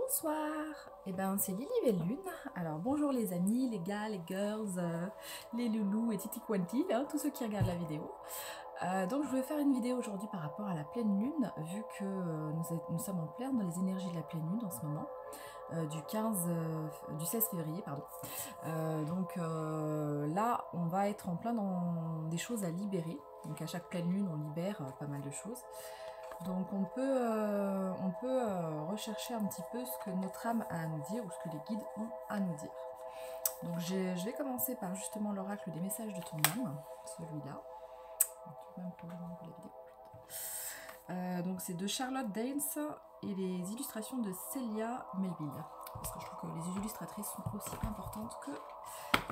Bonsoir, et c'est Lily Belle Lune. Alors bonjour les amis, les gars, les girls, les loulous et titi quanti, tous ceux qui regardent la vidéo. Donc je voulais faire une vidéo aujourd'hui par rapport à la pleine lune, vu que nous sommes en plein dans les énergies de la pleine lune en ce moment, du 16 février, pardon. Là, on va être en plein dans des choses à libérer. Donc à chaque pleine lune, on libère pas mal de choses. Donc on peut rechercher un petit peu ce que notre âme a à nous dire ou ce que les guides ont à nous dire. Donc je vais commencer par justement l'oracle des messages de ton âme, celui-là. Donc c'est de Charlotte Daines et les illustrations de Célia Melville. Parce que je trouve que les illustratrices sont aussi importantes que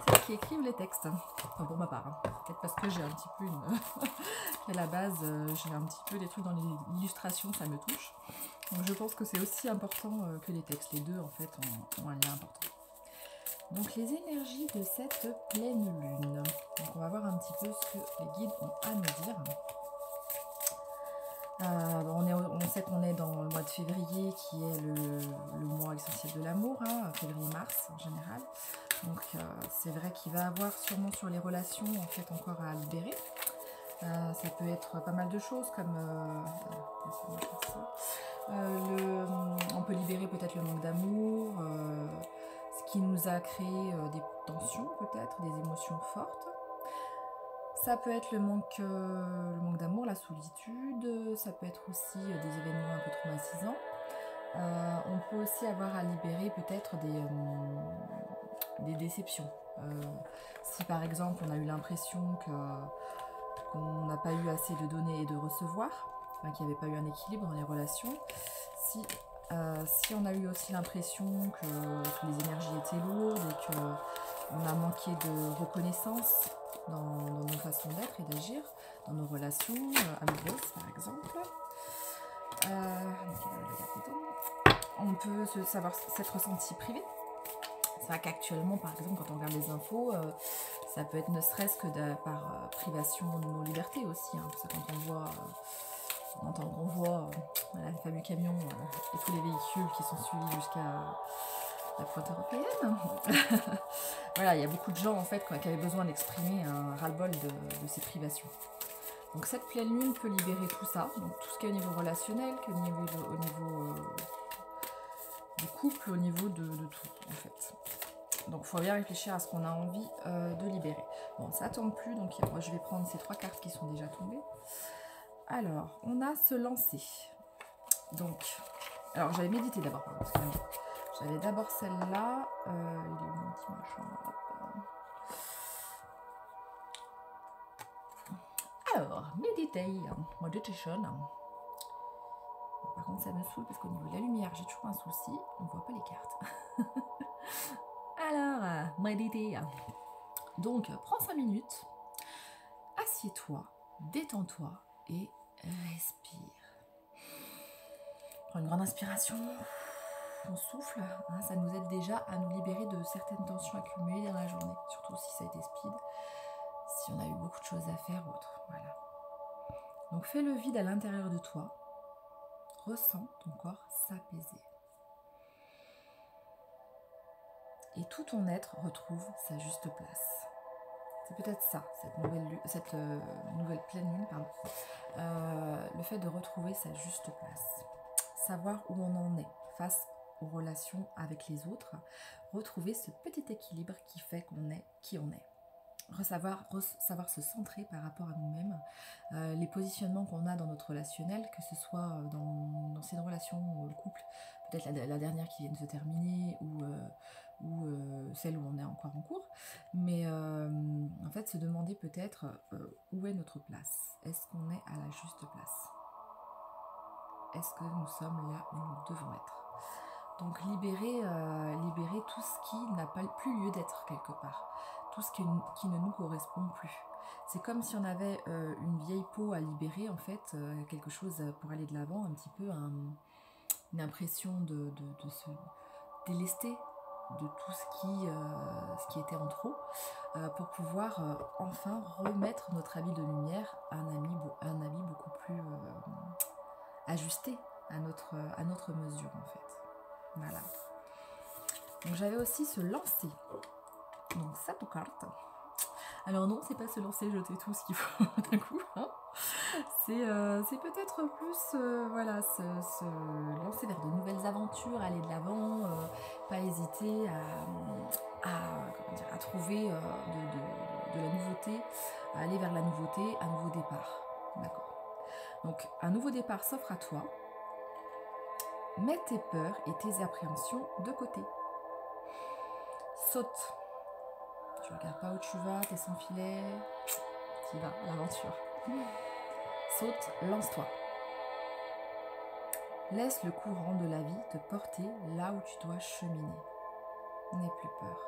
celles qui écrivent les textes. Enfin pour ma part, peut-être parce que j'ai un petit peu à la base, j'ai un petit peu des trucs dans l'illustration, ça me touche. Donc je pense que c'est aussi important que les textes. Les deux en fait ont un lien important. Donc les énergies de cette pleine lune. Donc on va voir un petit peu ce que les guides ont à nous dire. On sait qu'on est dans le mois de février qui est le mois essentiel de l'amour, février-mars en général. Donc c'est vrai qu'il va avoir sûrement sur les relations en fait encore à libérer. Ça peut être pas mal de choses comme on peut libérer peut-être le manque d'amour, ce qui nous a créé des tensions peut-être, des émotions fortes. Ça peut être le manque d'amour, la solitude, ça peut être aussi des événements un peu traumatisants. On peut aussi avoir à libérer peut-être des déceptions. Si par exemple on a eu l'impression qu'on n'a pas eu assez de donner et de recevoir, qu'il n'y avait pas eu un équilibre dans les relations, si on a eu aussi l'impression que les énergies étaient lourdes et qu'on a manqué de reconnaissance dans nos façons d'être et d'agir, dans nos relations amoureuses par exemple, on peut s'être senti privé. C'est vrai qu'actuellement, par exemple, quand on regarde les infos, ça peut être ne serait-ce que par privation de nos libertés aussi. Parce que quand on entend le convoi, les fameux camions et tous les véhicules qui sont suivis jusqu'à la pointe européenne. Voilà, il y a beaucoup de gens en fait qui avaient besoin d'exprimer un ras-le-bol de ces privations. Donc cette pleine lune peut libérer tout ça, donc tout ce qui est au niveau relationnel, au niveau du couple, au niveau de tout en fait. Donc il faut bien réfléchir à ce qu'on a envie de libérer. Bon, ça tombe plus, donc moi je vais prendre ces 3 cartes qui sont déjà tombées. Alors, on a se lancer. Donc, alors j'avais médité d'abord, j'avais d'abord celle-là. Il est où mon petit machin? Alors, meditation. Par contre, ça me saoule parce qu'au niveau de la lumière, j'ai toujours un souci. On ne voit pas les cartes. Alors, méditer. Donc, prends 5 minutes. Assieds-toi, détends-toi et respire. Prends une grande inspiration. On souffle. Ça nous aide déjà à nous libérer de certaines tensions accumulées dans la journée. Surtout si ça a été speed. Si on a eu beaucoup de choses à faire ou autre. Voilà. Donc, fais le vide à l'intérieur de toi. Ressens ton corps s'apaiser. Et tout ton être retrouve sa juste place. C'est peut-être ça, cette nouvelle pleine lune, le fait de retrouver sa juste place. Savoir où on en est face aux relations avec les autres. Retrouver ce petit équilibre qui fait qu'on est qui on est. Savoir se centrer par rapport à nous-mêmes, les positionnements qu'on a dans notre relationnel, que ce soit dans ces relations ou le couple, peut-être la dernière qui vient de se terminer ou celle où on est encore en cours, mais en fait se demander peut-être où est notre place. Est-ce qu'on est à la juste place? Est-ce que nous sommes là où nous devons être? Donc libérer tout ce qui n'a plus lieu d'être quelque part, tout ce qui ne nous correspond plus. C'est comme si on avait une vieille peau à libérer, en fait, quelque chose pour aller de l'avant, un petit peu une impression de se délester de tout ce qui était en trop, pour pouvoir enfin remettre notre habit de lumière à un habit beaucoup plus ajusté à notre mesure, en fait. Voilà. Donc j'avais aussi se lancer. Donc ça pour carte. Alors non, c'est pas se lancer, jeter tout ce qu'il faut d'un coup. Hein. C'est peut-être plus, voilà, se lancer vers de nouvelles aventures, aller de l'avant, pas hésiter comment dire, à trouver de la nouveauté, à aller vers la nouveauté, un nouveau départ. D'accord. Donc un nouveau départ s'offre à toi. Mets tes peurs et tes appréhensions de côté. Saute. Tu regardes pas où tu vas, t'es sans filet. Tu y vas, l'aventure. Saute, lance-toi. Laisse le courant de la vie te porter là où tu dois cheminer. N'aie plus peur.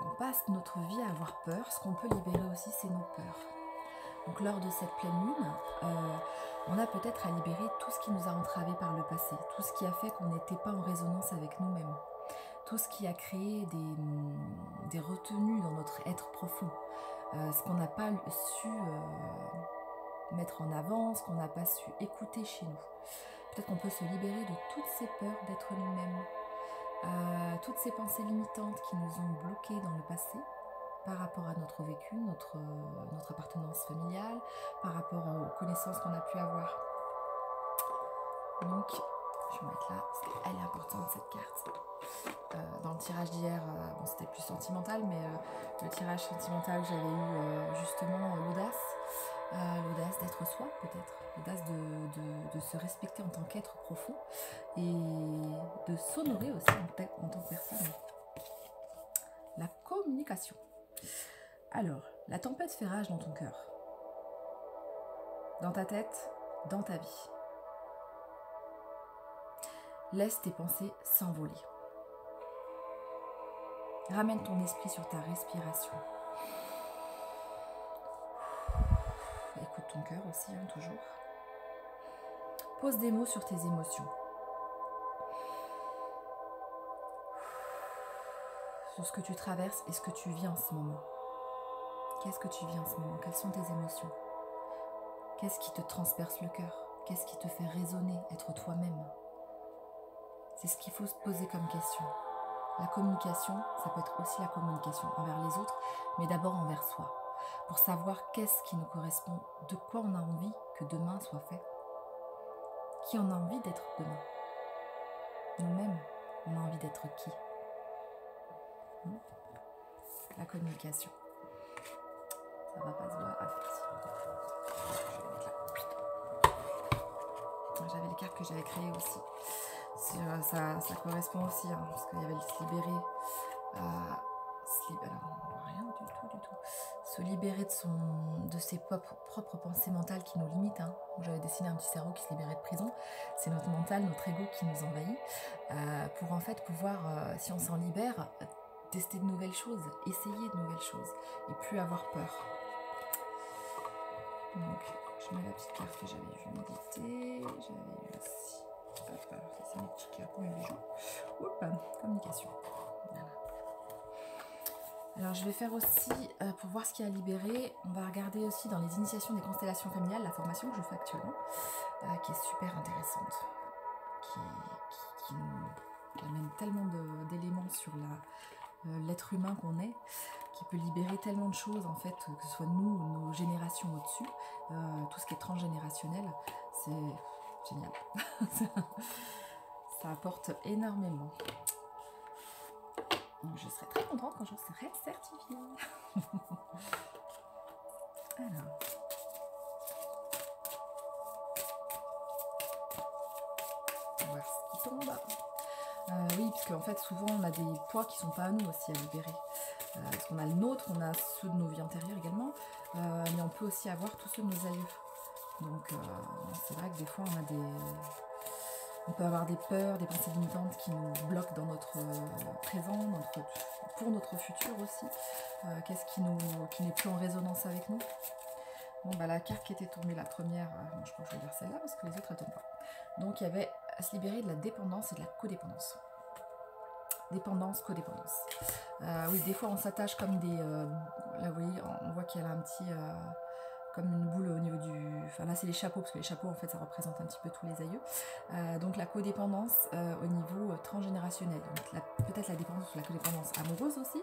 On passe notre vie à avoir peur. Ce qu'on peut libérer aussi, c'est nos peurs. Donc lors de cette pleine lune, on a peut-être à libérer tout ce qui nous a entravés par le passé, tout ce qui a fait qu'on n'était pas en résonance avec nous-mêmes, tout ce qui a créé des retenues dans notre être profond, ce qu'on n'a pas su mettre en avant, ce qu'on n'a pas su écouter chez nous. Peut-être qu'on peut se libérer de toutes ces peurs d'être nous-mêmes, toutes ces pensées limitantes qui nous ont bloqués dans le passé, par rapport à notre vécu, notre appartenance familiale, par rapport aux connaissances qu'on a pu avoir. Donc, je vais mettre là, parce qu'elle est importante cette carte. Dans le tirage d'hier, bon, c'était plus sentimental, mais le tirage sentimental, j'avais eu justement l'audace d'être soi peut-être, l'audace de se respecter en tant qu'être profond et de s'honorer aussi en tant que personne. La communication. Alors, la tempête fait rage dans ton cœur, dans ta tête, dans ta vie. Laisse tes pensées s'envoler. Ramène ton esprit sur ta respiration. Écoute ton cœur aussi, hein, toujours. Pose des mots sur tes émotions. Sur ce que tu traverses et ce que tu vis en ce moment. Qu'est-ce que tu vis en ce moment? Quelles sont tes émotions? Qu'est-ce qui te transperce le cœur? Qu'est-ce qui te fait résonner, être toi-même? C'est ce qu'il faut se poser comme question. La communication, ça peut être aussi la communication envers les autres, mais d'abord envers soi. Pour savoir qu'est-ce qui nous correspond, de quoi on a envie que demain soit fait. Qui on a envie d'être demain? Nous-mêmes, on a envie d'être qui? La communication. Ça va pas se voir. J'avais les cartes que j'avais créées aussi. Ça correspond aussi, hein, parce qu'il y avait le se libérer. Rien du tout. Se libérer de ses propres pensées mentales qui nous limitent. Hein. J'avais dessiné un petit cerveau qui se libérait de prison. C'est notre mental, notre ego qui nous envahit. Pour en fait pouvoir, si on s'en libère, tester de nouvelles choses, essayer de nouvelles choses et plus avoir peur. Donc, je mets la petite carte que j'avais vue méditer. J'avais eu aussi. Alors, ça c'est mes petites cartes, mes bijoux. Communication. Voilà. Alors, je vais faire aussi, pour voir ce qu'il y a à libérer, on va regarder aussi dans les initiations des constellations familiales, la formation que je fais actuellement, qui est super intéressante, qui amène tellement d'éléments sur l'être humain qu'on est, qui peut libérer tellement de choses en fait, que ce soit nous ou nos générations au-dessus, tout ce qui est transgénérationnel, c'est génial. Ça apporte énormément. Donc je serai très contente quand je serai certifiée. Alors. On va voir ce qui tombe. Oui, parce qu'en fait, souvent, on a des poids qui sont pas à nous aussi à libérer. Parce qu'on a le nôtre, on a ceux de nos vies antérieures également, mais on peut aussi avoir tous ceux de nos aïeux. Donc, c'est vrai que des fois, on peut avoir des peurs, des pensées limitantes qui nous bloquent dans notre présent, pour notre futur aussi. Qu'est-ce qui n'est plus en résonance avec nous? Bon, bah, la carte qui était tombée, la première, je crois que je vais lire celle-là parce que les autres, elles tombent pas. Donc, il y avait à se libérer de la dépendance et de la codépendance. Dépendance, codépendance. Oui, des fois, on s'attache comme des... là, vous voyez, on voit qu'il y a là un petit... comme une boule au niveau du... Enfin là c'est les chapeaux, parce que les chapeaux en fait ça représente un petit peu tous les aïeux. Donc la codépendance au niveau transgénérationnel. Donc peut-être la dépendance, la codépendance amoureuse aussi,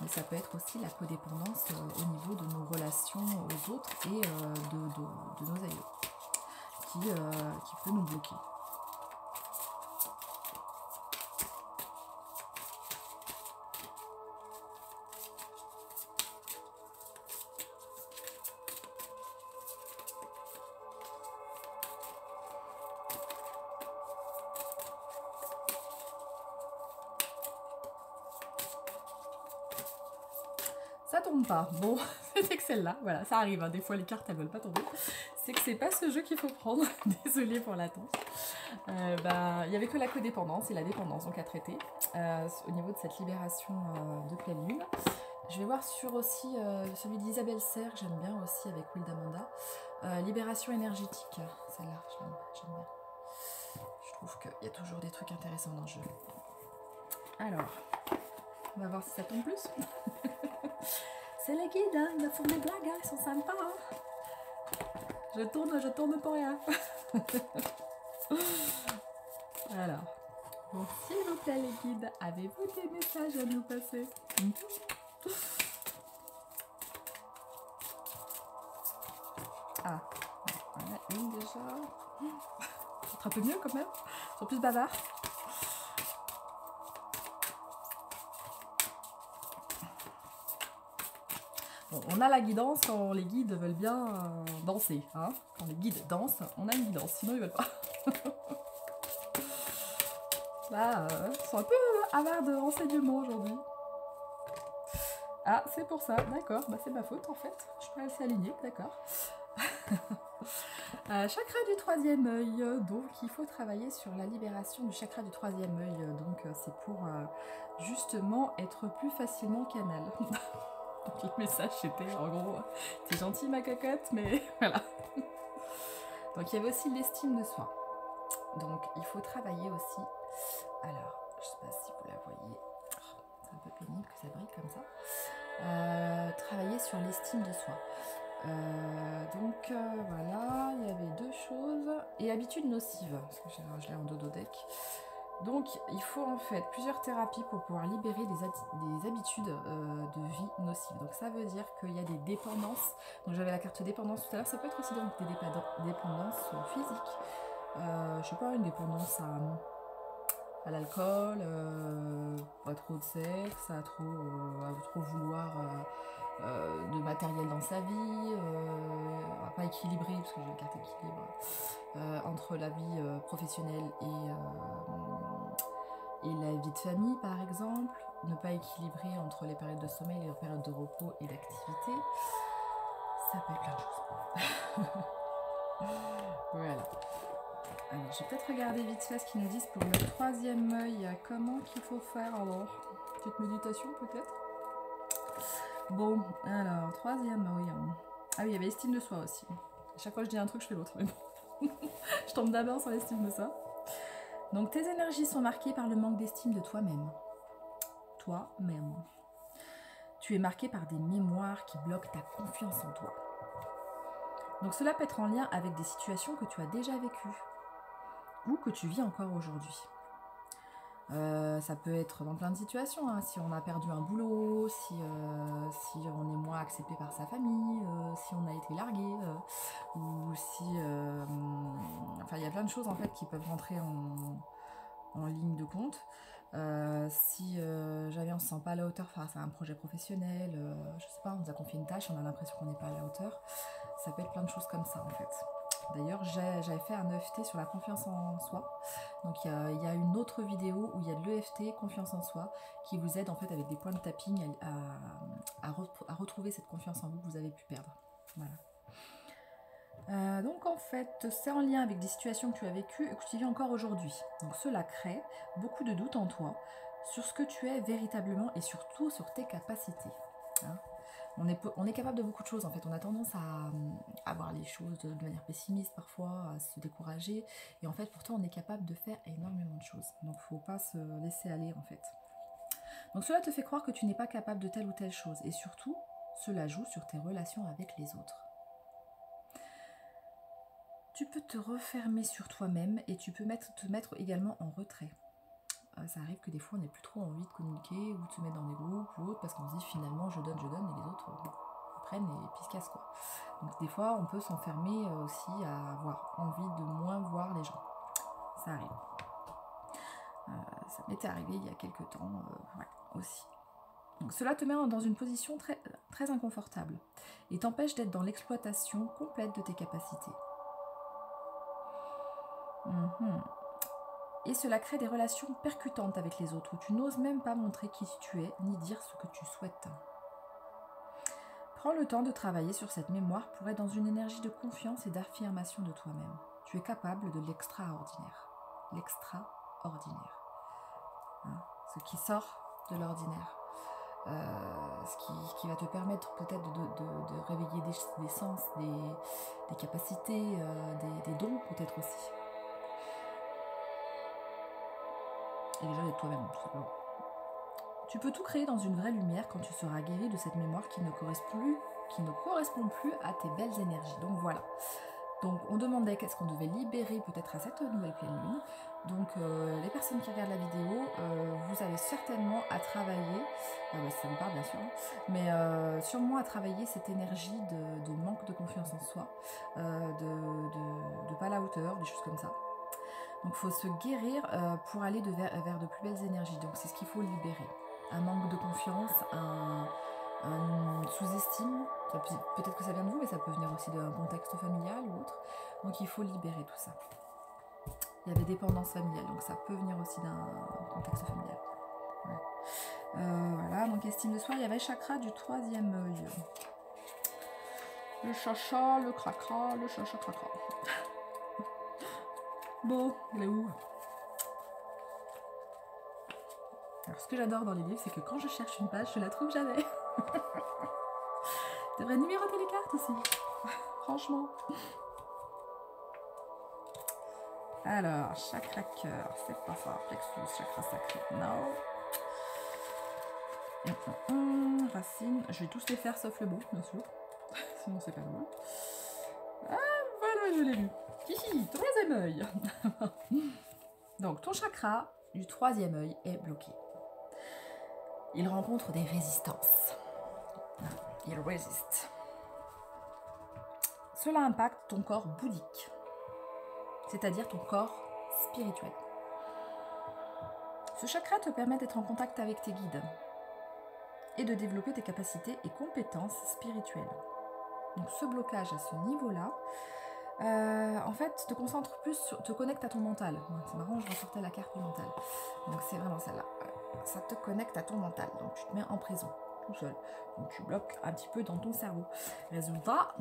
mais ça peut être aussi la codépendance au niveau de nos relations aux autres et de nos aïeux, qui peut nous bloquer. Ça tombe pas. Bon, c'était que celle-là. Voilà, ça arrive. Hein. Des fois, les cartes, elles veulent pas tomber. C'est que c'est pas ce jeu qu'il faut prendre. Désolée pour l'attente. Il y avait que la codépendance et la dépendance donc à traiter au niveau de cette libération de pleine lune. Je vais voir sur aussi celui d'Isabelle Serre, j'aime bien aussi avec Will d'Amanda. Libération énergétique. Celle-là, j'aime bien. Je trouve qu'il y a toujours des trucs intéressants dans le jeu. Alors, on va voir si ça tombe plus. C'est les guides, hein, ils me font des blagues, hein, ils sont sympas. Hein. Je tourne pour rien. Alors, bon, s'il vous plaît les guides, avez-vous des messages à nous passer? Ah, voilà, une déjà. C'est un peu mieux quand même, ils sont plus bavards. Bon, on a la guidance quand les guides veulent bien danser. Hein. Quand les guides dansent, on a une guidance, sinon ils veulent pas. Là, ils sont un peu avares de renseignements aujourd'hui. Ah, c'est pour ça, d'accord, bah, c'est ma faute en fait. Je peux assez aligner, d'accord. Chakra du troisième œil, donc il faut travailler sur la libération du chakra du troisième œil. Donc c'est pour justement être plus facilement canal. Donc le message c'était en gros, t'es gentil ma cocotte, mais voilà. Donc il y avait aussi l'estime de soi. Donc il faut travailler aussi. Alors, je sais pas si vous la voyez. C'est un peu pénible que ça brille comme ça. Travailler sur l'estime de soi. Voilà, il y avait deux choses. Et habitudes nocives, parce que je l'ai en dododeck. Donc il faut en fait plusieurs thérapies pour pouvoir libérer des habitudes de vie nocives. Donc ça veut dire qu'il y a des dépendances. Donc j'avais la carte dépendance tout à l'heure, ça peut être aussi donc des dépendances physiques. Je sais pas, une dépendance à l'alcool, à trop de sexe, à trop vouloir de matériel dans sa vie, à pas équilibrer, parce que j'ai une carte équilibre, entre la vie professionnelle et la vie de famille par exemple, ne pas équilibrer entre les périodes de sommeil, les périodes de repos et d'activité, ça peut être plein de choses. Voilà. Alors, je vais peut-être regarder vite fait ce qu'ils nous disent pour le troisième œil. Comment qu'il faut faire alors? Petite méditation peut-être? Bon, alors, troisième œil. Ah oui, il y avait estime de soi aussi. À chaque fois que je dis un truc, je fais l'autre. Mais bon. Je tombe d'abord sur l'estime de soi. Donc, tes énergies sont marquées par le manque d'estime de toi-même. Toi-même. Tu es marqué par des mémoires qui bloquent ta confiance en toi. Donc, cela peut être en lien avec des situations que tu as déjà vécues ou que tu vis encore aujourd'hui. Ça peut être dans plein de situations, hein. Si on a perdu un boulot, si on est moins accepté par sa famille, si on a été largué, ou si... enfin, il y a plein de choses en fait qui peuvent rentrer en ligne de compte. Si jamais on se sent pas à la hauteur face à un projet professionnel, je sais pas, on nous a confié une tâche, on a l'impression qu'on n'est pas à la hauteur, ça peut être plein de choses comme ça en fait. D'ailleurs, j'avais fait un EFT sur la confiance en soi. Donc il y a une autre vidéo où il y a de l'EFT, confiance en soi, qui vous aide en fait avec des points de tapping à retrouver cette confiance en vous que vous avez pu perdre. Voilà. Donc en fait, c'est en lien avec des situations que tu as vécues et que tu vis encore aujourd'hui. Donc cela crée beaucoup de doutes en toi sur ce que tu es véritablement et surtout sur tes capacités. Hein. On est capable de beaucoup de choses en fait, on a tendance à voir les choses de manière pessimiste parfois, à se décourager, et en fait pourtant on est capable de faire énormément de choses, donc faut pas se laisser aller en fait. Donc cela te fait croire que tu n'es pas capable de telle ou telle chose, et surtout cela joue sur tes relations avec les autres. Tu peux te refermer sur toi-même et tu peux te mettre également en retrait. Ça arrive que des fois on n'ait plus trop envie de communiquer ou de se mettre dans des groupes ou autre parce qu'on se dit finalement je donne et les autres prennent et puis se cassent quoi. Donc des fois on peut s'enfermer aussi à avoir envie de moins voir les gens. Ça arrive. Ça m'était arrivé il y a quelques temps ouais, aussi. Donc, cela te met dans une position très, très inconfortable et t'empêche d'être dans l'exploitation complète de tes capacités. Et cela crée des relations percutantes avec les autres où tu n'oses même pas montrer qui tu es ni dire ce que tu souhaites. Prends le temps de travailler sur cette mémoire pour être dans une énergie de confiance et d'affirmation de toi-même. Tu es capable de l'extraordinaire. L'extraordinaire. Hein, ce qui sort de l'ordinaire. Ce qui va te permettre peut-être de réveiller des sens, des capacités, des dons peut-être aussi. Et déjà d'être toi-même, tout simplement. Tu peux tout créer dans une vraie lumière quand tu seras guéri de cette mémoire qui ne correspond plus à tes belles énergies. Donc voilà. Donc on demandait qu'est-ce qu'on devait libérer peut-être à cette nouvelle pleine lune. Donc les personnes qui regardent la vidéo, vous avez certainement à travailler, ça vous parle bien sûr, mais sûrement à travailler cette énergie de manque de confiance en soi, de pas à la hauteur, des choses comme ça. Donc il faut se guérir pour aller vers de plus belles énergies. Donc c'est ce qu'il faut libérer. Un manque de confiance, un sous-estime. Peut-être que ça vient de vous, mais ça peut venir aussi d'un contexte familial ou autre. Donc il faut libérer tout ça. Il y avait dépendance familiale, donc ça peut venir aussi d'un contexte familial. Ouais. Voilà, donc estime de soi, il y avait chakra du 3e œil. Le chacha, le cracra, le chacha cracra. Bon, il est où? Alors ce que j'adore dans les livres, c'est que quand je cherche une page, je la trouve jamais. Je devrais numéroter les cartes aussi. Franchement. Alors, chakra cœur, c'est pas ça. Plexus, chakra sacré, non. Racine, je vais tous les faire sauf le beau, bien sûr. Sinon c'est pas drôle. Ah, voilà, je l'ai lu. Hihi, 3e œil. Donc, ton chakra du 3e œil est bloqué. Il rencontre des résistances. Il résiste. Cela impacte ton corps bouddhique, c'est-à-dire ton corps spirituel. Ce chakra te permet d'être en contact avec tes guides et de développer tes capacités et compétences spirituelles. Donc ce blocage à ce niveau-là, en fait, te connecte à ton mental. C'est marrant, je ressortais la carte du mental. Donc c'est vraiment celle-là. Ça te connecte à ton mental, donc tu te mets en prison, tout seul. Donc tu bloques un petit peu dans ton cerveau. Résultat,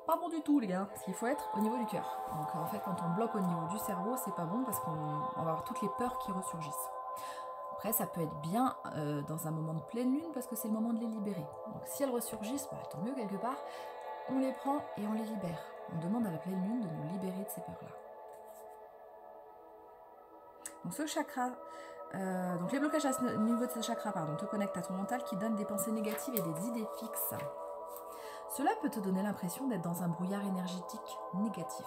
pas bon du tout les gars, parce qu'il faut être au niveau du cœur. Donc en fait, quand on bloque au niveau du cerveau, c'est pas bon parce qu'on va avoir toutes les peurs qui ressurgissent. Après, ça peut être bien dans un moment de pleine lune parce que c'est le moment de les libérer. Donc si elles ressurgissent, tant mieux quelque part, on les prend et on les libère. On demande à la pleine lune de nous libérer de ces peurs-là. Donc ce chakra, donc les blocages au niveau de ce chakra, te connectent à ton mental qui donne des pensées négatives et des idées fixes. Cela peut te donner l'impression d'être dans un brouillard énergétique négatif.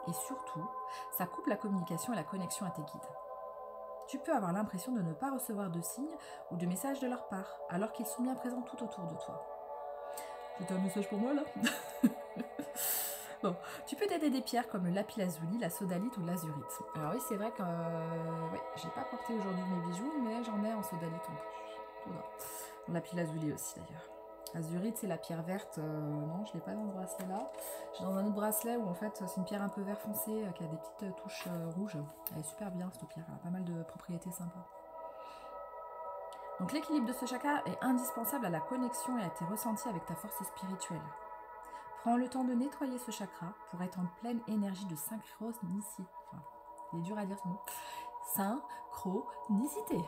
Et surtout, ça coupe la communication et la connexion à tes guides. Tu peux avoir l'impression de ne pas recevoir de signes ou de messages de leur part, alors qu'ils sont bien présents tout autour de toi. C'est un message pour moi là. Bon, tu peux t'aider des pierres comme le lapis-lazuli, la sodalite ou l'azurite. Alors oui, c'est vrai que j'ai pas porté aujourd'hui mes bijoux, mais j'en ai en sodalite en plus. Voilà. Lapis-lazuli aussi d'ailleurs. Azurite, c'est la pierre verte. Non, je l'ai pas dans ce bracelet-là. J'ai dans un autre bracelet où en fait c'est une pierre un peu vert foncé qui a des petites touches rouges. Elle est super bien cette pierre, elle a pas mal de propriétés sympas. Donc l'équilibre de ce chakra est indispensable à la connexion et à tes ressentis avec ta force spirituelle. Prends le temps de nettoyer ce chakra pour être en pleine énergie de synchronicité. Enfin, il est dur à dire ce mot. Synchronicité.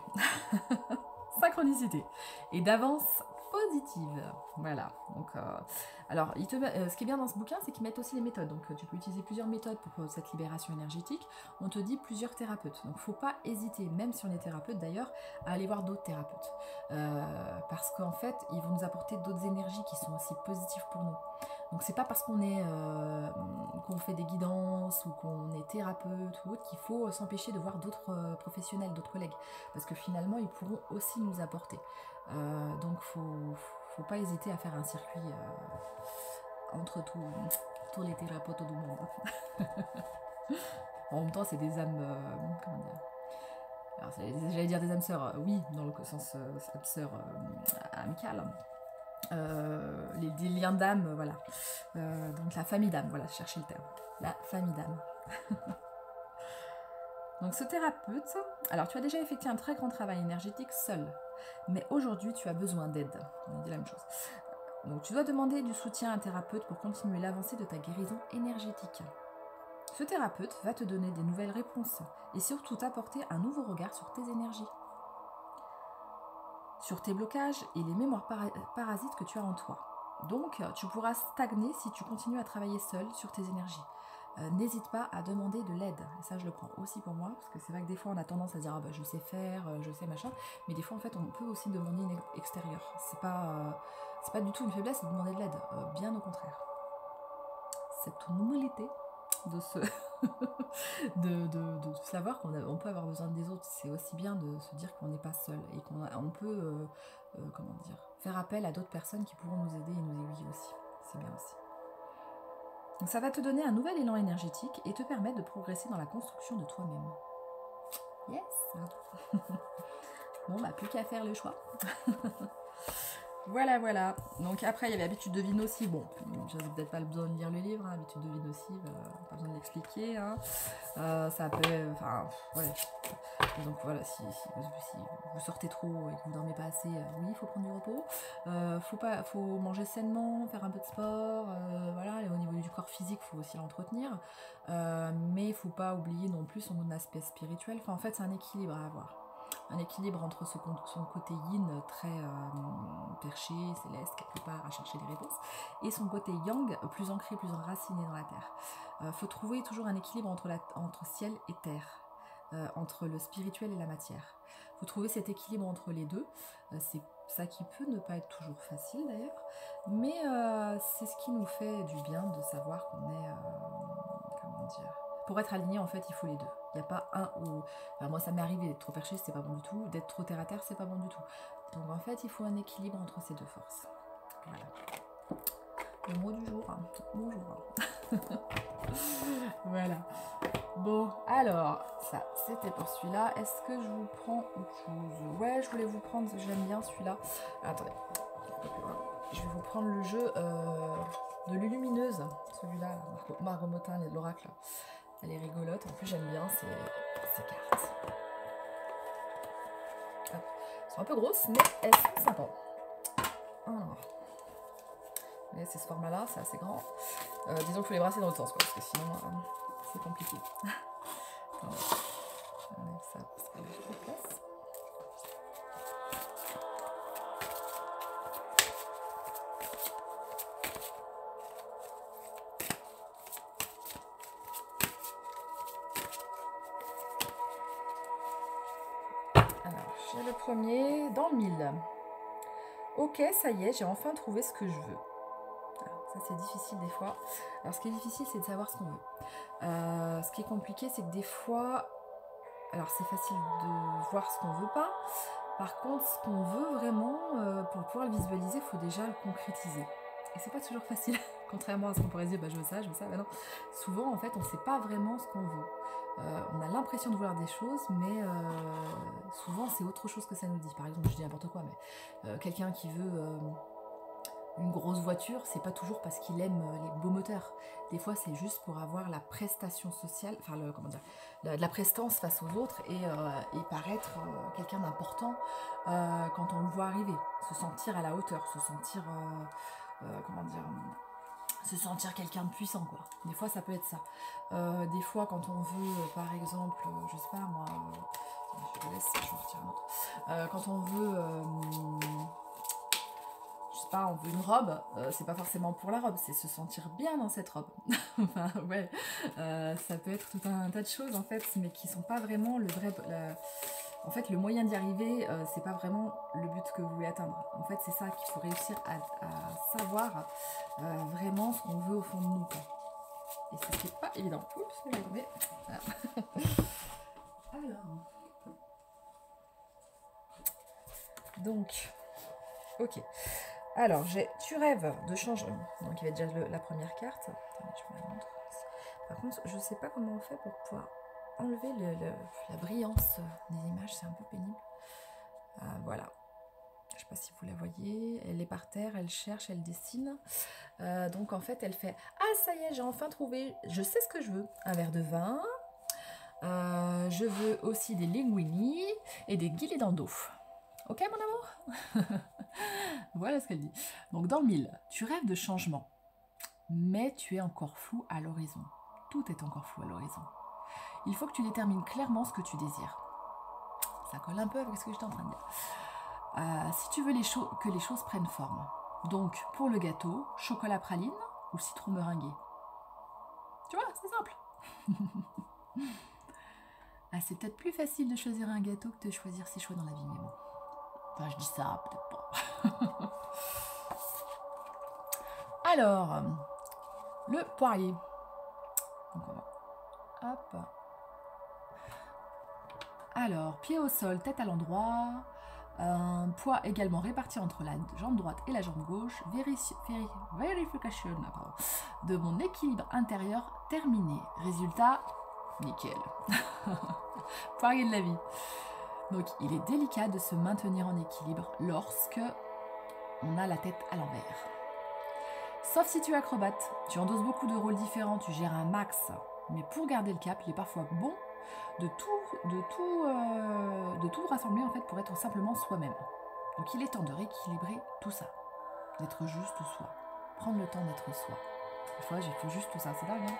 Synchronicité. Et d'avance positive. Voilà. Donc, alors, ce qui est bien dans ce bouquin, c'est qu'ils mettent aussi les méthodes. Donc, tu peux utiliser plusieurs méthodes pour cette libération énergétique. On te dit plusieurs thérapeutes. Donc, il ne faut pas hésiter, même si on est thérapeute d'ailleurs, à aller voir d'autres thérapeutes. Parce qu'en fait, ils vont nous apporter d'autres énergies qui sont aussi positives pour nous. Donc c'est pas parce qu'on est qu'on fait des guidances ou qu'on est thérapeute ou autre qu'il faut s'empêcher de voir d'autres professionnels, d'autres collègues, parce que finalement ils pourront aussi nous apporter. Donc faut pas hésiter à faire un circuit entre tous les thérapeutes du monde. En même temps c'est des âmes, comment dire, alors j'allais dire des âmes sœurs, oui, dans le sens âme sœur amicale. Les liens d'âme, voilà. Donc la famille d'âme, voilà, chercher le terme. La famille d'âme. Donc ce thérapeute, alors tu as déjà effectué un très grand travail énergétique seul, mais aujourd'hui tu as besoin d'aide. On dit la même chose. Donc tu dois demander du soutien à un thérapeute pour continuer l'avancée de ta guérison énergétique. Ce thérapeute va te donner des nouvelles réponses et surtout t'apporter un nouveau regard sur tes énergies, sur tes blocages et les mémoires parasites que tu as en toi. Donc, tu pourras stagner si tu continues à travailler seul sur tes énergies. N'hésite pas à demander de l'aide. Et ça, je le prends aussi pour moi, parce que c'est vrai que des fois, on a tendance à dire « Ah bah, je sais faire, je sais machin », mais des fois, en fait, on peut aussi demander une aide extérieure. C'est pas du tout une faiblesse de demander de l'aide, bien au contraire. C'est une humilité de se... de savoir qu'on peut avoir besoin des autres. C'est aussi bien de se dire qu'on n'est pas seul et qu'on peut comment dire, faire appel à d'autres personnes qui pourront nous aider et nous aiguiller aussi. C'est bien aussi. Donc ça va te donner un nouvel élan énergétique et te permettre de progresser dans la construction de toi-même. Yes. Bon, bah plus qu'à faire le choix. Voilà, voilà. Donc après, il y avait Habitude de vie nocive. Bon, j'avais peut-être pas besoin de lire le livre, hein, Habitude de vie nocive, pas besoin de l'expliquer. Hein. Ça peut... Enfin, ouais. Donc voilà, si vous sortez trop et que vous dormez pas assez, oui, il faut prendre du repos. Faut manger sainement, faire un peu de sport. Voilà, et au niveau du corps physique, il faut aussi l'entretenir. Mais il faut pas oublier non plus son aspect spirituel. Enfin, en fait, c'est un équilibre à avoir. Un équilibre entre son côté yin très perché, céleste, quelque part à chercher des réponses, et son côté yang plus ancré, plus enraciné dans la terre. Faut trouver toujours un équilibre entre ciel et terre, entre le spirituel et la matière. Faut trouver cet équilibre entre les deux. C'est ça qui peut ne pas être toujours facile d'ailleurs, mais c'est ce qui nous fait du bien de savoir qu'on est, comment dire... Pour être aligné, en fait, il faut les deux. Il n'y a pas un ou... Enfin, moi, ça m'est arrivé d'être trop perché, c'est pas bon du tout. D'être trop terre à terre, c'est pas bon du tout. Donc, en fait, il faut un équilibre entre ces deux forces. Voilà. Le mot du jour. Hein. Bonjour. Voilà. Bon, alors, ça, c'était pour celui-là. Est-ce que je vous prends autre chose? Ouais, je voulais vous prendre... J'aime bien celui-là. Attendez. Je vais vous prendre le jeu de l'Illumineuse. Celui-là, Marmotin, l'oracle. Elle est rigolote, en plus j'aime bien ces cartes. Hop. Elles sont un peu grosses, mais elles sont sympas. Alors. Mais c'est ce format-là, c'est assez grand. Disons qu'il faut les brasser dans l'autre sens, quoi, parce que sinon c'est compliqué. Attendez. J'enlève ça parce que j'ai pas de place. J'ai le premier dans le 1000. Ok, ça y est, j'ai enfin trouvé ce que je veux. Alors, ça c'est difficile des fois. Alors ce qui est difficile c'est de savoir ce qu'on veut. Ce qui est compliqué c'est que des fois, alors c'est facile de voir ce qu'on veut pas. Par contre, ce qu'on veut vraiment, pour pouvoir le visualiser, il faut déjà le concrétiser. Et c'est pas toujours facile, contrairement à ce qu'on pourrait dire, bah, je veux ça, bah non. Souvent en fait on ne sait pas vraiment ce qu'on veut. On a l'impression de vouloir des choses, mais souvent c'est autre chose que ça nous dit. Par exemple, je dis n'importe quoi, mais quelqu'un qui veut une grosse voiture, c'est pas toujours parce qu'il aime les beaux moteurs. Des fois, c'est juste pour avoir la prestation sociale, enfin, la prestance face aux autres et paraître quelqu'un d'important quand on le voit arriver. Se sentir à la hauteur, se sentir, comment dire... se sentir quelqu'un de puissant, quoi. Des fois ça peut être ça. Des fois quand on veut par exemple, je sais pas moi, je vous laisse, je vais en retirer un autre. Quand on veut, je sais pas, on veut une robe, c'est pas forcément pour la robe, c'est se sentir bien dans cette robe. Enfin, ouais, ça peut être tout un tas de choses en fait, mais qui sont pas vraiment le vrai... En fait, le moyen d'y arriver, c'est pas vraiment le but que vous voulez atteindre. En fait, c'est ça qu'il faut réussir à savoir vraiment ce qu'on veut au fond de nous, quoi. Et ce qui n'est pas évident. Oups, j'ai tombé. Voilà. Alors. Donc, ok. Alors, tu rêves de changer. Donc, il y avait déjà la première carte. Attendez, je vous la montre. Par contre, je ne sais pas comment on fait pour pouvoir enlever la brillance des images. C'est un peu pénible. Voilà. Je ne sais pas si vous la voyez. Elle est par terre, elle cherche, elle dessine. Donc, en fait, elle fait « Ah, ça y est, j'ai enfin trouvé. Je sais ce que je veux. Un verre de vin. Je veux aussi des linguini et des guilledando. Ok, mon amour ?» Voilà ce qu'elle dit. Donc, dans le 1000, tu rêves de changement, mais tu es encore flou à l'horizon. Tout est encore flou à l'horizon. Il faut que tu détermines clairement ce que tu désires. Ça colle un peu avec ce que j'étais en train de dire. Si tu veux que les choses prennent forme. Donc, pour le gâteau, chocolat praline ou citron meringué. Tu vois, c'est simple. C'est peut-être plus facile de choisir un gâteau que de choisir ses choix dans la vie, mais bon. Enfin, je dis ça, peut-être pas. Alors, le poirier. Donc, on va... Hop. Alors, pied au sol, tête à l'endroit. Un poids également réparti entre la jambe droite et la jambe gauche. Vérification de mon équilibre intérieur terminé. Résultat, nickel. Poirier de la vie. Donc, il est délicat de se maintenir en équilibre lorsque on a la tête à l'envers. Sauf si tu es acrobate, tu endosses beaucoup de rôles différents, tu gères un max. Mais pour garder le cap, il est parfois bon de tout rassembler en fait pour être simplement soi-même. Donc, il est temps de rééquilibrer tout ça, d'être juste soi, prendre le temps d'être soi. Des fois, j'ai fait juste tout ça, c'est dingue, hein.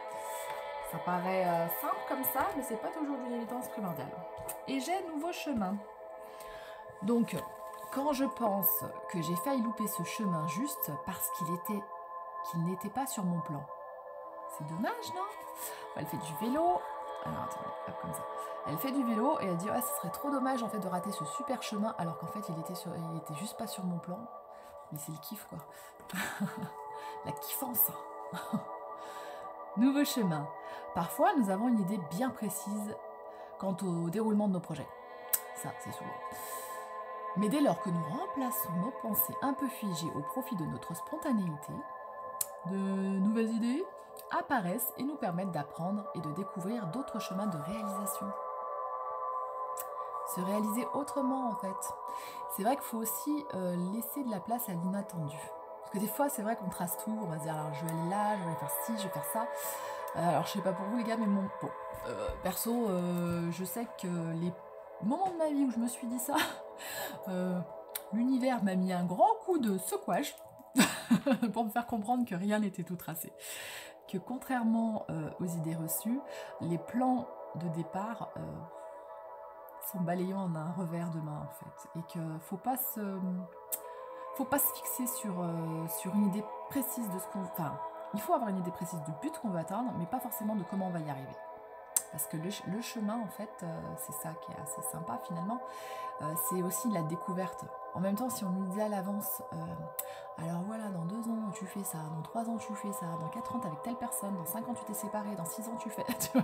Ça paraît simple comme ça, mais c'est pas toujours d'une évidence primordiale. Et j'ai un nouveau chemin. Donc, quand je pense que j'ai failli louper ce chemin juste parce qu'il n'était pas sur mon plan, c'est dommage, non? Elle fait du vélo. Alors, attendez, hop, comme ça. Elle fait du vélo et elle dit « Ah, ce serait trop dommage en fait de rater ce super chemin alors qu'en fait il était juste pas sur mon plan. » Mais c'est le kiff, quoi. La kiffance. Nouveau chemin. Parfois, nous avons une idée bien précise quant au déroulement de nos projets. Ça, c'est souvent. Mais dès lors que nous remplaçons nos pensées un peu figées au profit de notre spontanéité, de nouvelles idées apparaissent et nous permettent d'apprendre et de découvrir d'autres chemins de réalisation. Se réaliser autrement, en fait. C'est vrai qu'il faut aussi laisser de la place à l'inattendu. Parce que des fois, c'est vrai qu'on trace tout, on va se dire, alors je vais aller là, je vais faire ci, je vais faire ça. Alors, je sais pas pour vous, les gars, mais perso, je sais que les moments de ma vie où je me suis dit ça, l'univers m'a mis un grand coup de secouage pour me faire comprendre que rien n'était tout tracé. Que contrairement aux idées reçues, les plans de départ sont balayés en un revers de main, en fait. Et qu'il faut pas se fixer sur une idée précise de ce qu'on... Enfin, il faut avoir une idée précise du but qu'on veut atteindre, mais pas forcément de comment on va y arriver. Parce que le chemin, en fait, c'est ça qui est assez sympa, finalement. C'est aussi la découverte. En même temps, si on nous dit à l'avance, alors voilà, dans 2 ans, tu fais ça, dans 3 ans, tu fais ça, dans 4 ans, t'es avec telle personne, dans 5 ans, tu t'es séparé, dans 6 ans, tu fais... Tu vois,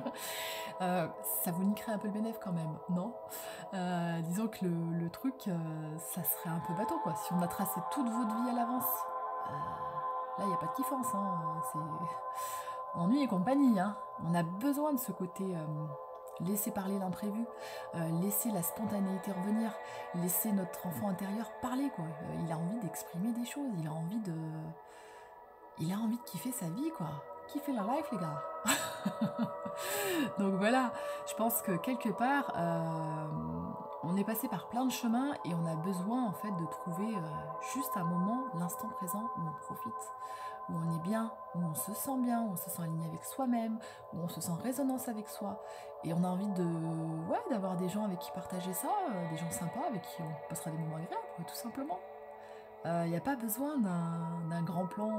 ça vous niquerait un peu le bénéfice quand même, non? Disons que le truc, ça serait un peu bateau, quoi. Si on a tracé toute votre vie à l'avance, là, il n'y a pas de kiffance, hein. C'est ennui et compagnie, hein. On a besoin de ce côté... laisser parler l'imprévu, laisser la spontanéité revenir, laisser notre enfant intérieur parler, quoi. Il a envie d'exprimer des choses, il a envie de kiffer sa vie, quoi. Kiffer la life, les gars. Donc voilà, je pense que quelque part, on est passé par plein de chemins et on a besoin en fait de trouver juste un moment, l'instant présent où on profite, où on est bien, où on se sent bien, où on se sent aligné avec soi-même, où on se sent en résonance avec soi. Et on a envie d'avoir des gens avec qui partager ça, des gens sympas avec qui on passera des moments agréables, tout simplement. Il n'y a pas besoin d'un grand plan,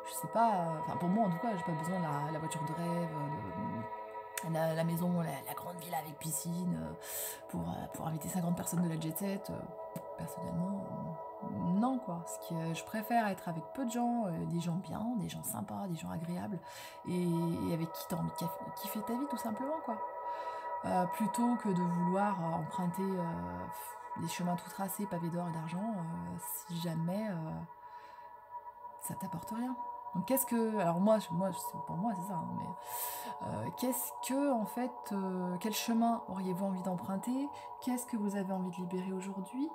je sais pas, enfin pour moi en tout cas, j'ai pas besoin de la voiture de rêve, la maison, la grande villa avec piscine, pour inviter 50 personnes de la jet set. Personnellement, non quoi. Je préfère être avec peu de gens, des gens bien, des gens sympas, des gens agréables, et avec qui tu as envie de kiffer ta vie tout simplement quoi. Plutôt que de vouloir emprunter des chemins tout tracés, pavés d'or et d'argent, si jamais ça t'apporte rien. Donc qu'est-ce que... Alors moi pour moi c'est ça, hein, mais qu'est-ce que, en fait, quel chemin auriez-vous envie d'emprunter? Qu'est-ce que vous avez envie de libérer aujourd'hui?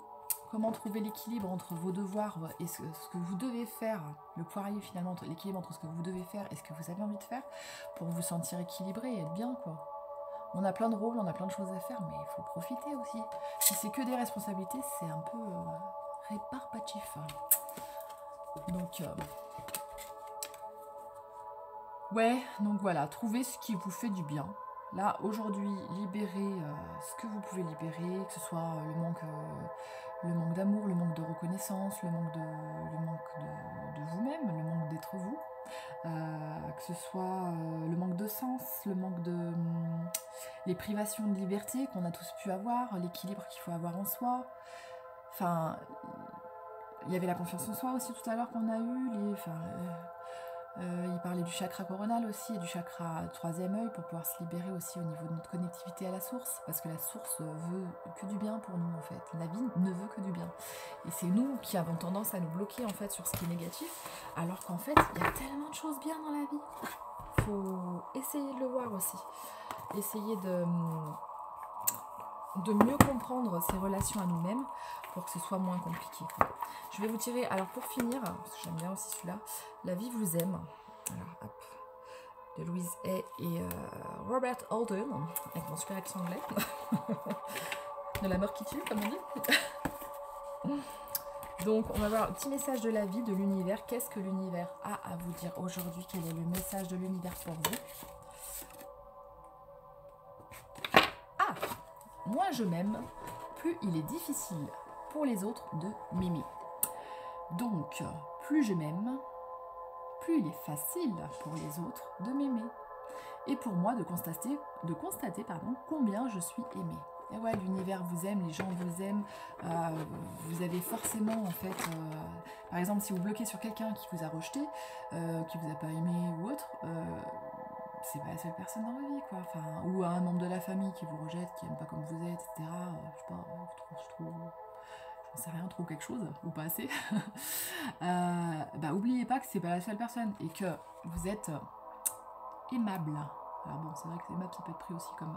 Comment trouver l'équilibre entre vos devoirs et ce que vous devez faire, le poirier finalement, l'équilibre entre ce que vous devez faire et ce que vous avez envie de faire pour vous sentir équilibré et être bien quoi. On a plein de rôles, on a plein de choses à faire, mais il faut profiter aussi. Si c'est que des responsabilités, c'est un peu rébarbatif. Donc, ouais, donc voilà, trouvez ce qui vous fait du bien. Là, aujourd'hui, libérez ce que vous pouvez libérer, que ce soit le manque d'amour, le manque de reconnaissance, le manque de vous-même, le manque d'être vous. Que ce soit le manque de sens, le manque de... les privations de liberté qu'on a tous pu avoir, l'équilibre qu'il faut avoir en soi. Enfin, il y avait la confiance en soi aussi tout à l'heure qu'on a eu. Il parlait du chakra coronal aussi et du chakra troisième œil pour pouvoir se libérer aussi au niveau de notre connectivité à la source, parce que la source veut que du bien pour nous en fait. La vie ne veut que du bien. Et c'est nous qui avons tendance à nous bloquer en fait sur ce qui est négatif, alors qu'en fait il y a tellement de choses bien dans la vie. Faut essayer de le voir aussi. Essayer de mieux comprendre ses relations à nous-mêmes pour que ce soit moins compliqué. Je vais vous tirer, alors pour finir, parce que j'aime bien aussi celui-là, La vie vous aime. Alors hop, de Louise Hay et Robert Alden, avec mon super accent anglais. De la mort qui tue, comme on dit. Donc on va voir un petit message de la vie, de l'univers. Qu'est-ce que l'univers a à vous dire aujourd'hui? Quel est le message de l'univers pour vous? Ah, moins je m'aime, plus il est difficile pour les autres de m'aimer. Donc, plus je m'aime, plus il est facile pour les autres de m'aimer. Et pour moi de constater combien je suis aimée. Et ouais, l'univers vous aime, les gens vous aiment. Vous avez forcément, en fait, par exemple, si vous bloquez sur quelqu'un qui vous a rejeté, qui vous a pas aimé ou autre, c'est pas la seule personne dans votre vie, quoi. Enfin, ou un membre de la famille qui vous rejette, qui aime pas comme vous êtes, etc. Je sais pas, j'en sais rien, trop quelque chose, ou pas assez. Oubliez pas que c'est pas la seule personne et que vous êtes aimable. Alors bon, c'est vrai que aimable, ça peut être pris aussi comme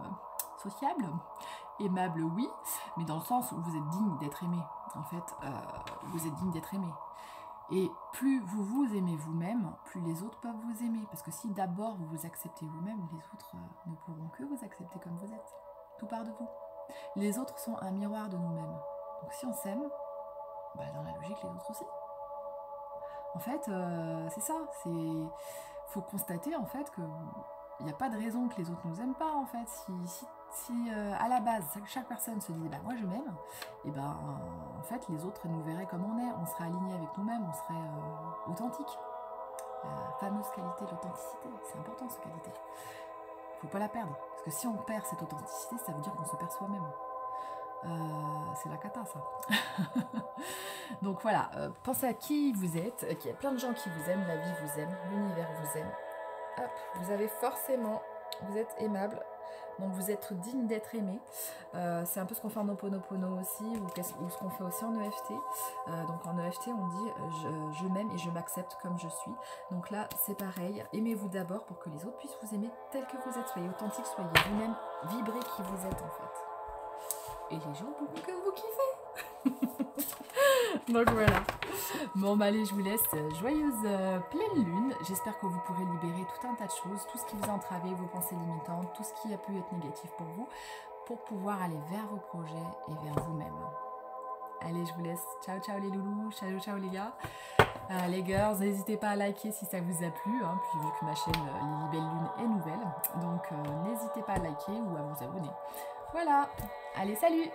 sociable. Aimable, oui, mais dans le sens où vous êtes digne d'être aimé. En fait, vous êtes digne d'être aimé. Et plus vous vous aimez vous-même, plus les autres peuvent vous aimer. Parce que si d'abord vous vous acceptez vous-même, les autres ne pourront que vous accepter comme vous êtes. Tout part de vous. Les autres sont un miroir de nous-mêmes. Donc si on s'aime, dans la logique, les autres aussi. En fait, c'est ça. Faut constater en fait que il n'y a pas de raison que les autres nous aiment pas en fait. Si à la base chaque personne se disait moi je m'aime, et en fait les autres nous verraient comme on est, on serait aligné avec nous-mêmes, on serait authentique. La fameuse qualité de l'authenticité, c'est important cette qualité. Faut pas la perdre, parce que si on perd cette authenticité, ça veut dire qu'on se perd soi-même. C'est la cata ça. Donc voilà, pensez à qui vous êtes, qu'il y a plein de gens qui vous aiment, la vie vous aime, l'univers vous aime. Hop, vous avez forcément, vous êtes aimable, donc vous êtes digne d'être aimé. C'est un peu ce qu'on fait en Ho'oponopono aussi, ou ce qu'on fait aussi en EFT. Donc en EFT, on dit je m'aime et je m'accepte comme je suis. Donc là, c'est pareil, aimez-vous d'abord pour que les autres puissent vous aimer tel que vous êtes. Soyez authentique, soyez vous-même, vibrez qui vous êtes en fait. Et les gens pourront que vous kiffer. Donc voilà. Bon allez, je vous laisse. Joyeuse pleine lune. J'espère que vous pourrez libérer tout un tas de choses, tout ce qui vous a entravé, vos pensées limitantes, tout ce qui a pu être négatif pour vous, pour pouvoir aller vers vos projets et vers vous-même. Allez, je vous laisse. Ciao, ciao les loulous. Ciao, ciao les gars. Les girls, n'hésitez pas à liker si ça vous a plu, hein, puis vu que ma chaîne Lily Belle Lune est nouvelle. Donc n'hésitez pas à liker ou à vous abonner. Voilà. Allez, salut!